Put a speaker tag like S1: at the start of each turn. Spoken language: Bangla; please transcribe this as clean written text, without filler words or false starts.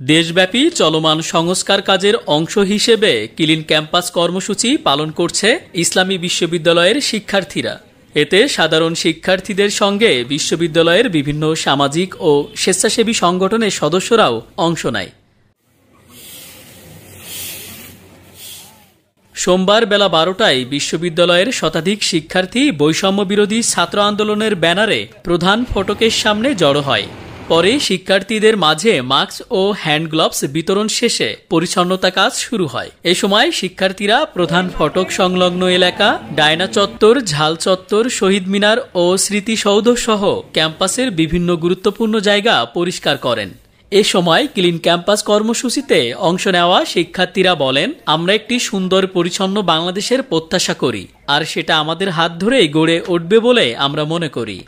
S1: দেশব্যাপী চলমান সংস্কার কাজের অংশ হিসেবে ক্লিন ক্যাম্পাস কর্মসূচি পালন করছে ইসলামী বিশ্ববিদ্যালয়ের শিক্ষার্থীরা। এতে সাধারণ শিক্ষার্থীদের সঙ্গে বিশ্ববিদ্যালয়ের বিভিন্ন সামাজিক ও স্বেচ্ছাসেবী সংগঠনের সদস্যরাও অংশ নেয়। সোমবার বেলা 12টায় বিশ্ববিদ্যালয়ের শতাধিক শিক্ষার্থী বৈষম্য বিরোধী ছাত্র আন্দোলনের ব্যানারে প্রধান ফটকের সামনে জড়ো হয়। পরে শিক্ষার্থীদের মাঝে মাস্ক ও হ্যান্ড গ্লাভস বিতরণ শেষে পরিচ্ছন্নতা কাজ শুরু হয়। এ সময় শিক্ষার্থীরা প্রধান ফটক সংলগ্ন এলাকা, ডায়না চত্বর, ঝাল চত্বর, শহীদ মিনার ও স্মৃতিসৌধ সহ ক্যাম্পাসের বিভিন্ন গুরুত্বপূর্ণ জায়গা পরিষ্কার করেন। এ সময় ক্লিন ক্যাম্পাস কর্মসূচিতে অংশ নেওয়া শিক্ষার্থীরা বলেন, আমরা একটি সুন্দর পরিচ্ছন্ন বাংলাদেশের প্রত্যাশা করি, আর সেটা আমাদের হাত ধরেই গড়ে উঠবে বলে আমরা মনে করি।